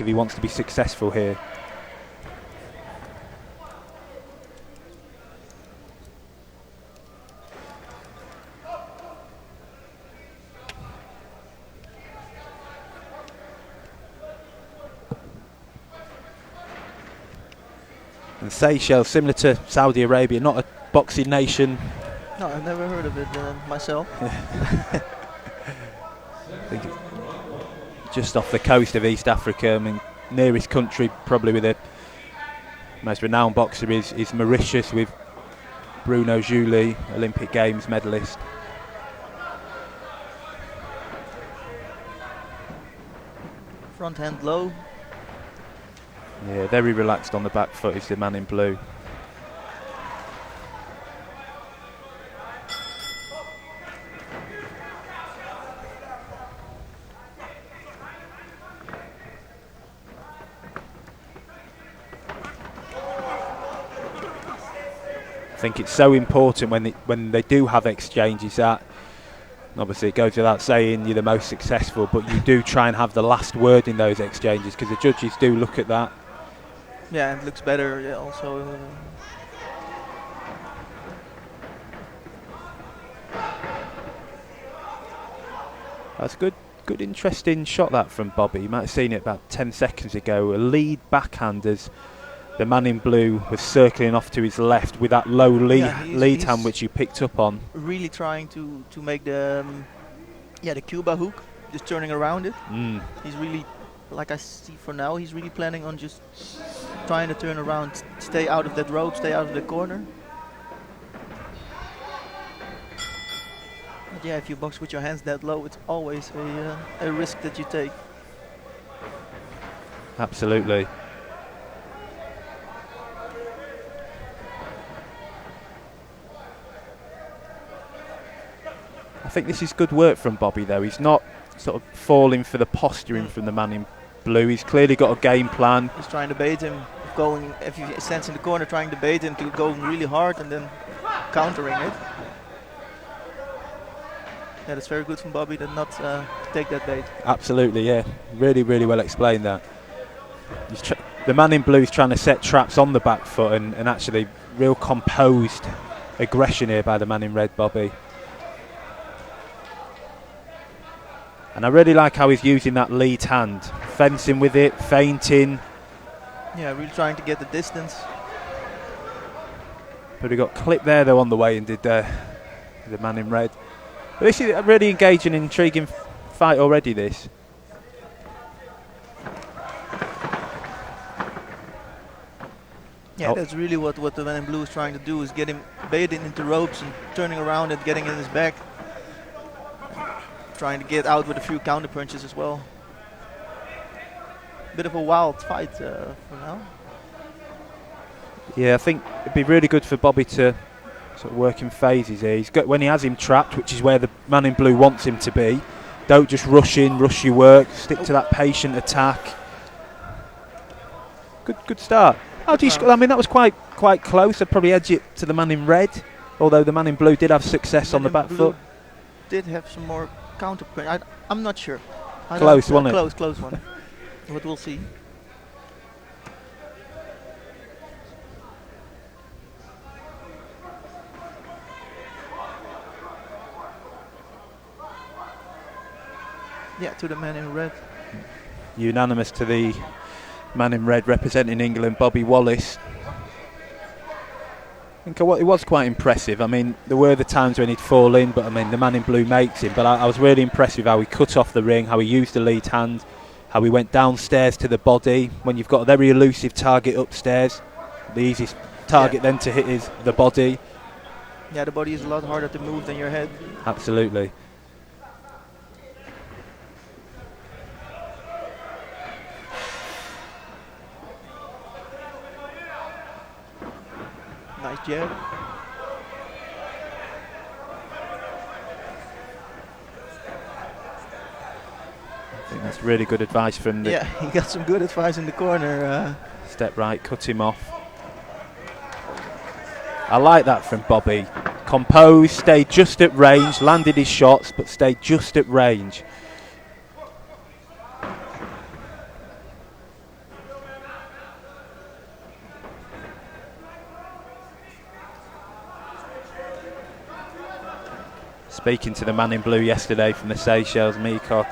if he wants to be successful here. And Seychelles, similar to Saudi Arabia, not a boxing nation. No, I've never heard of it myself. I think it's just off the coast of East Africa. I mean, nearest country probably with the most renowned boxer is Mauritius, with Bruno Julie, Olympic Games medalist. Front hand low. Yeah, very relaxed on the back foot is the man in blue. I think it's so important when they do have exchanges that, obviously it goes without saying you're the most successful, but you do try and have the last word in those exchanges, because the judges do look at that. Yeah, and it looks better, yeah, also. That's good, interesting shot that from Bobby. You might have seen it about 10 seconds ago. A lead backhand as the man in blue was circling off to his left with that low lead hand which you picked up on. Really trying to make the the Cuba hook, just turning around it. He's really, like I see for now, he's really planning on just trying to turn around, stay out of that rope, stay out of the corner. But yeah, if you box with your hands that low, it's always a risk that you take. Absolutely. I think this is good work from Bobby though. He's not sort of falling for the posturing from the man in blue. He's clearly got a game plan. He's trying to bait him, if he stands in the corner, trying to bait him to go really hard and then countering it. Yeah, that's very good from Bobby to not take that bait. Absolutely, yeah. Really, really well explained that. The man in blue is trying to set traps on the back foot and actually real composed aggression here by the man in red, Bobby. And I really like how he's using that lead hand, fencing with it, feinting. Yeah, really trying to get the distance. But he got clipped there though on the way and did the man in red. But this is a really engaging, intriguing fight already, this. Yeah, that's really what the man in blue is trying to do, is get him baited into ropes and turning around and getting in his back. Trying to get out with a few counter punches as well. Bit of a wild fight for now. Yeah, I think it'd be really good for Bobby to sort of work in phases here. He's got, when he has him trapped, which is where the man in blue wants him to be, don't just rush in, rush your work, stick to that patient attack. Good start. How do you I mean, that was quite close. I'd probably edge it to the man in red, although the man in blue did have success on the back foot. Did have some more counter punch. I'm not sure. Close, wasn't it? Close one. But we'll see. Yeah, to the man in red. Unanimous to the man in red representing England, Bobby Wallace. I think it was quite impressive. I mean, there were the times when he'd fall in, but I mean, the man in blue makes him. But I was really impressed with how he cut off the ring, how he used the lead hand, how he went downstairs to the body. When you've got a very elusive target upstairs, the easiest target then to hit is the body. Yeah, the body is a lot harder to move than your head. Absolutely. Nice jab. I think that's really good advice from the... Yeah, he got some good advice in the corner. Step right, cut him off. I like that from Bobby. Composed, stayed just at range, landed his shots, but stayed just at range. Speaking to the man in blue yesterday from the Seychelles, Micock,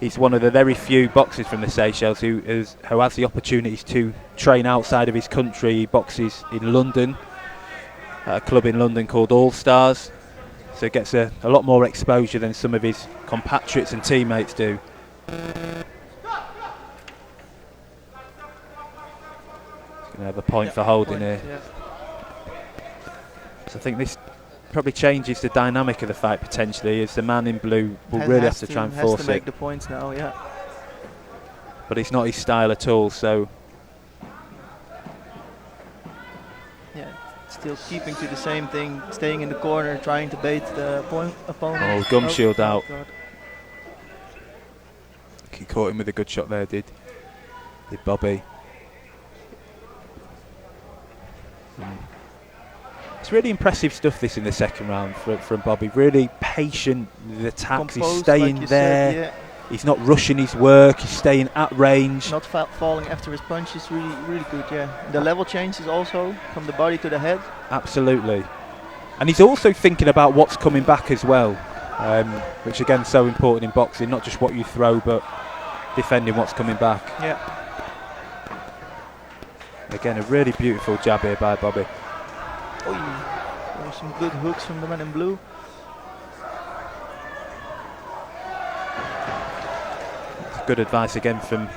he's one of the very few boxers from the Seychelles who has the opportunities to train outside of his country. He boxes in London, at a club in London called All Stars, so he gets a lot more exposure than some of his compatriots and teammates do. He's going to have a point for holding here. Yeah. So I think this probably changes the dynamic of the fight potentially, as the man in blue will really have to try and force has to make it. the points now, yeah. But it's not his style at all, so Yeah, still keeping to the same thing, staying in the corner, trying to bait the opponent. oh, gum shield out. God. He caught him with a good shot there, did Bobby. It's really impressive stuff, this, in the second round from Bobby. Really patient with attacks. Composed, he's staying like you there. said, yeah. He's not rushing his work. He's staying at range. Not falling after his punch is really good, yeah. The level changes also from the body to the head. Absolutely. And he's also thinking about what's coming back as well, which again is so important in boxing, not just what you throw, but defending what's coming back. Yeah. Again, a really beautiful jab here by Bobby. Oh, there were some good hooks from the man in blue. Good advice again from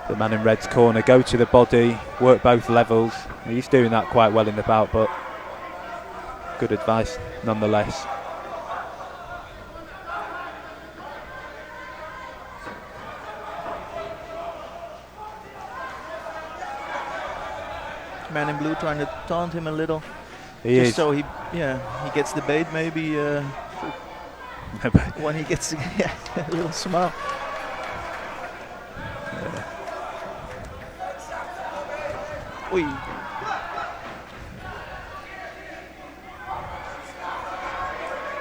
the man in red's corner. Go to the body, work both levels. He's doing that quite well in the bout, but good advice nonetheless. Man in blue trying to taunt him a little. He just is. so he gets the bait maybe when he gets a little smile. Oy.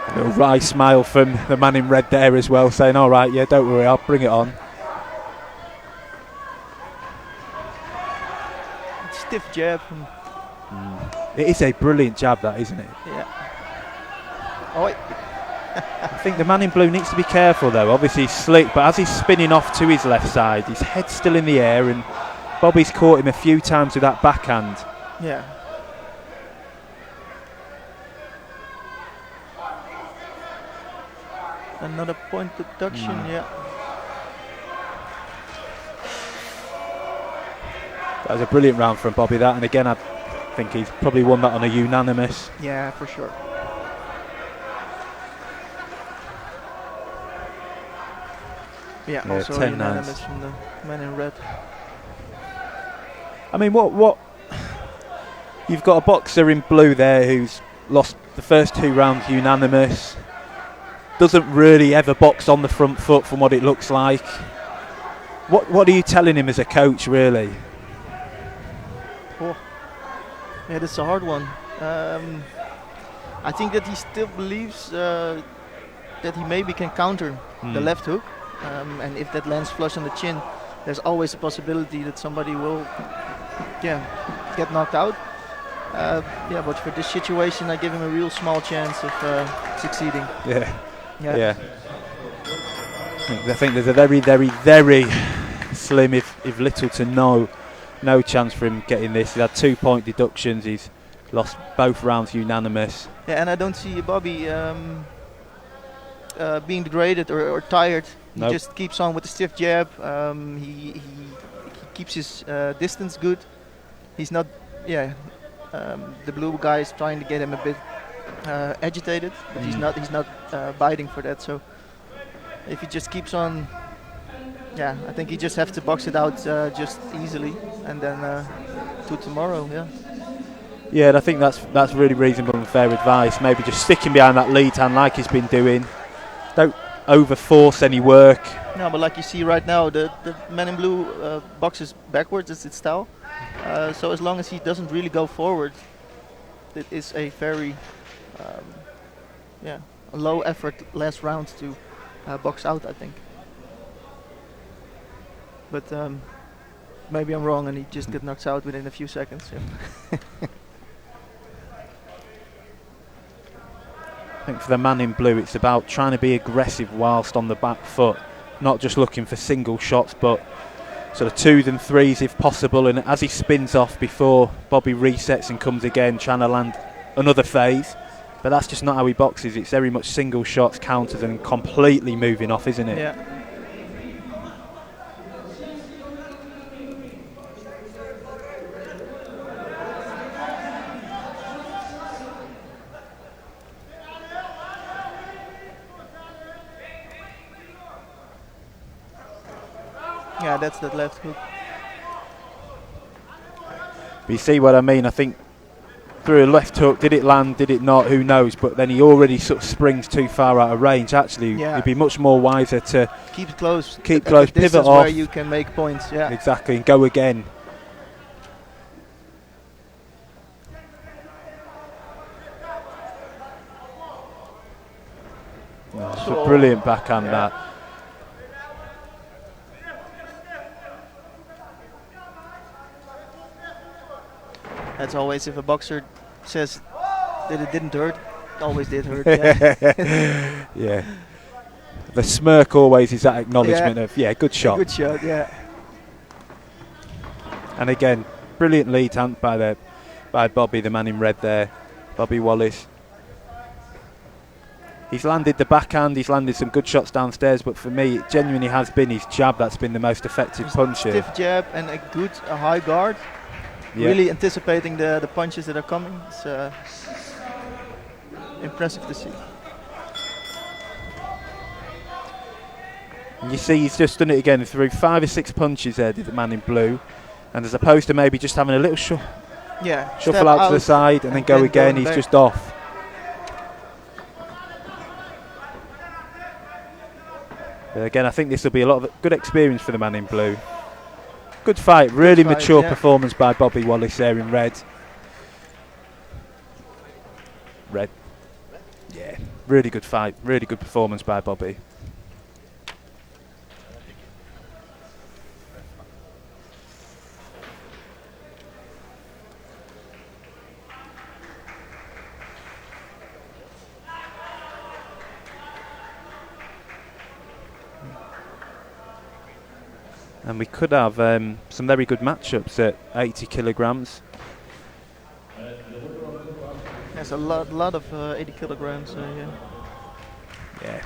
A little wry smile from the man in red there as well, saying, all right, yeah, don't worry, I'll bring it on. Stiff jab from... It is a brilliant jab, that, isn't it? Yeah. Oh, I think the man in blue needs to be careful though. Obviously he's slick, but as he's spinning off to his left side, his head's still in the air, and Bobby's caught him a few times with that backhand. yeah. Another point deduction, yeah. That was a brilliant round from Bobby, that, and again I think he's probably won that on a unanimous. Yeah, for sure. Yeah, also 10 unanimous nines. from the man in red. I mean, what? You've got a boxer in blue there who's lost the first 2 rounds unanimous. Doesn't really ever box on the front foot from what it looks like. What are you telling him as a coach, really? Oh. Yeah, that's a hard one. I think that he still believes that he maybe can counter the left hook, and if that lands flush on the chin, there's always a possibility that somebody will, get knocked out. But for this situation, I give him a real small chance of succeeding. Yeah. I think there's a very, very, very slim, if little to no chance for him getting this. He had 2-point deductions. He's lost both rounds unanimous. Yeah, and I don't see Bobby being degraded or tired. Nope. He just keeps on with the stiff jab. He keeps his distance good. He's not, the blue guy is trying to get him a bit agitated, but he's not biting for that. So if he just keeps on, I think he just have to box it out just easily, and then to tomorrow. Yeah, and I think that's really reasonable and fair advice. Maybe just sticking behind that lead hand like he's been doing. Don't overforce any work. No, but like you see right now, the man in blue boxes backwards. It's its style. So as long as he doesn't really go forward, it is a very a low effort last round to box out, I think. But maybe I'm wrong and he just gets knocked out within a few seconds. I think for the man in blue, it's about trying to be aggressive whilst on the back foot, not just looking for single shots, but sort of 2s and 3s if possible. And as he spins off before Bobby resets and comes again, trying to land another phase. But that's just not how he boxes. It's very much single shots, counters, and completely moving off, isn't it? Yeah. Yeah, that's that left hook. But you see what I mean? I think through a left hook, did it land, did it not, who knows? But then he already sort of springs too far out of range. Actually, he'd be much more wiser to keep it close, pivot off. Where you can make points, yeah. Exactly, and go again. Oh, it's a brilliant backhand, that. That's always, if a boxer says that it didn't hurt, it always did hurt. Yeah. Yeah. The smirk always is that acknowledgement of, good shot. Good shot, yeah. And again, brilliant lead hand by Bobby, the man in red there, Bobby Wallace. He's landed the backhand, he's landed some good shots downstairs, but for me, it genuinely has been his jab that's been the most effective punch here. Stiff jab and a high guard. Yeah. Really anticipating the punches that are coming. It's impressive to see. And you see he's just done it again through 5 or 6 punches there, did the man in blue. And as opposed to maybe just having a little shuffle out to the side and then go again, he's just off. But again, I think this will be a lot of good experience for the man in blue. Good fight, really mature performance by Bobby Wallace there in red. Red. Yeah, really good fight, really good performance by Bobby. And we could have some very good matchups at 80 kilograms. There's a lot of 80 kilograms. Yeah.